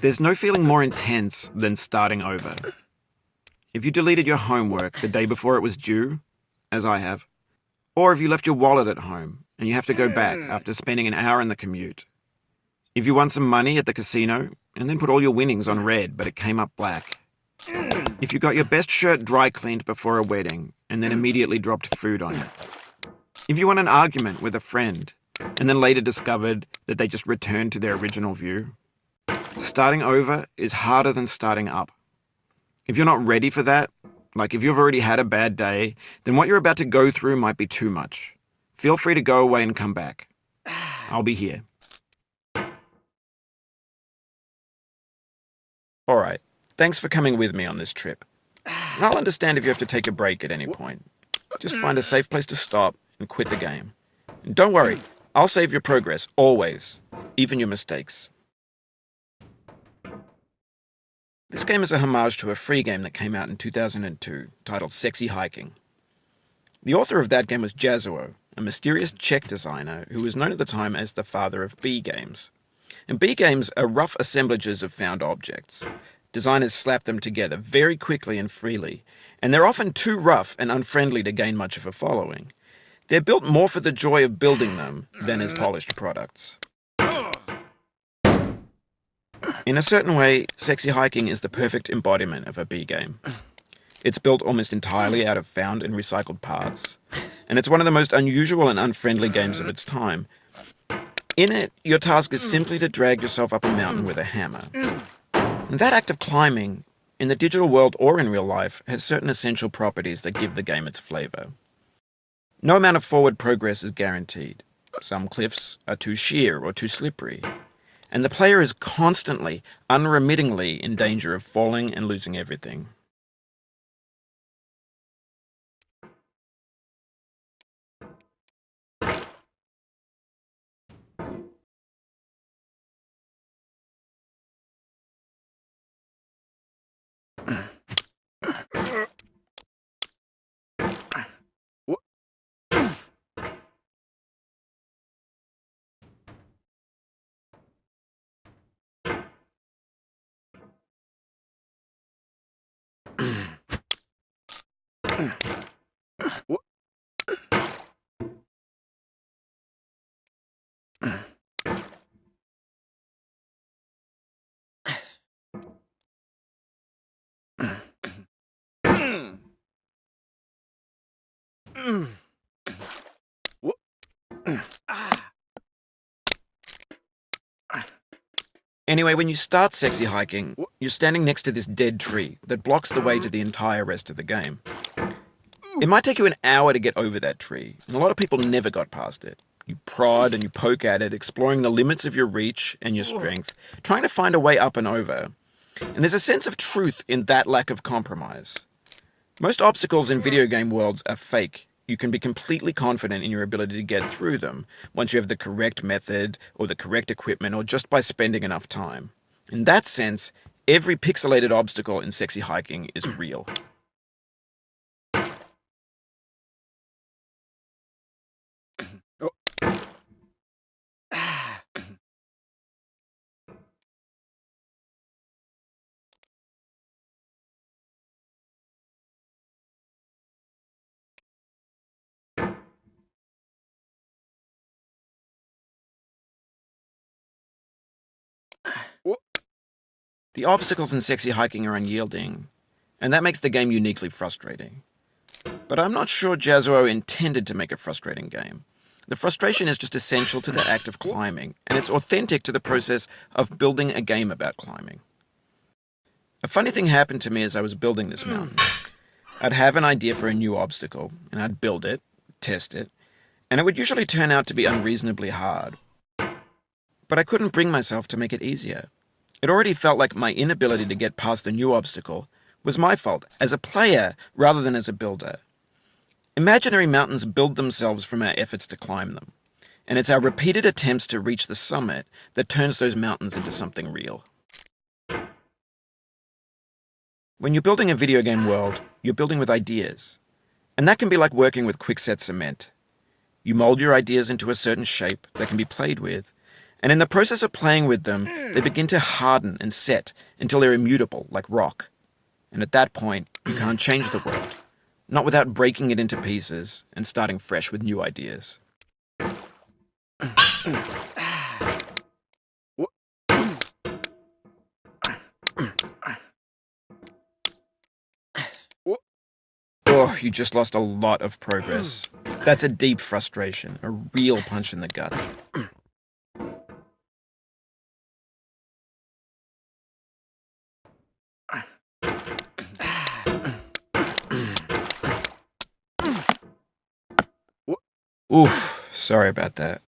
There's no feeling more intense than starting over. If you deleted your homework the day before it was due, as I have, or if you left your wallet at home and you have to go back after spending an hour in the commute. If you won some money at the casino and then put all your winnings on red but it came up black. If you got your best shirt dry cleaned before a wedding and then immediately dropped food on it. If you won an argument with a friend and then later discovered that they just returned to their original view. Starting over is harder than starting up. If you're not ready for that, like if you've already had a bad day, then what you're about to go through might be too much. Feel free to go away and come back. I'll be here. Alright, thanks for coming with me on this trip. I'll understand if you have to take a break at any point. Just find a safe place to stop and quit the game. And don't worry, I'll save your progress, always, even your mistakes. This game is a homage to a free game that came out in 2002, titled Sexy Hiking. The author of that game was Jazuo, a mysterious Czech designer who was known at the time as the father of B games. And B games are rough assemblages of found objects. Designers slap them together very quickly and freely, and they're often too rough and unfriendly to gain much of a following. They're built more for the joy of building them than as polished products. In a certain way, Sexy Hiking is the perfect embodiment of a B game. It's built almost entirely out of found and recycled parts, and it's one of the most unusual and unfriendly games of its time. In it, your task is simply to drag yourself up a mountain with a hammer. And that act of climbing, in the digital world or in real life, has certain essential properties that give the game its flavor. No amount of forward progress is guaranteed. Some cliffs are too sheer or too slippery. And the player is constantly, unremittingly in danger of falling and losing everything. Anyway, when you start Sexy Hiking, you're standing next to this dead tree that blocks the way to the entire rest of the game. It might take you an hour to get over that tree, and a lot of people never got past it. You prod and you poke at it, exploring the limits of your reach and your strength, trying to find a way up and over. And there's a sense of truth in that lack of compromise. Most obstacles in video game worlds are fake. You can be completely confident in your ability to get through them once you have the correct method or the correct equipment or just by spending enough time. In that sense, every pixelated obstacle in Sexy Hiking is real. The obstacles in Sexy Hiking are unyielding, and that makes the game uniquely frustrating. But I'm not sure Jazuo intended to make a frustrating game. The frustration is just essential to the act of climbing, and it's authentic to the process of building a game about climbing. A funny thing happened to me as I was building this mountain. I'd have an idea for a new obstacle, and I'd build it, test it, and it would usually turn out to be unreasonably hard. But I couldn't bring myself to make it easier. It already felt like my inability to get past the new obstacle was my fault as a player rather than as a builder. Imaginary mountains build themselves from our efforts to climb them, and it's our repeated attempts to reach the summit that turns those mountains into something real. When you're building a video game world, you're building with ideas, and that can be like working with quickset cement. You mold your ideas into a certain shape that can be played with, and in the process of playing with them, they begin to harden and set until they're immutable, like rock. And at that point, you can't change the world, not without breaking it into pieces and starting fresh with new ideas. Oh, you just lost a lot of progress. That's a deep frustration, a real punch in the gut. Oof, sorry about that.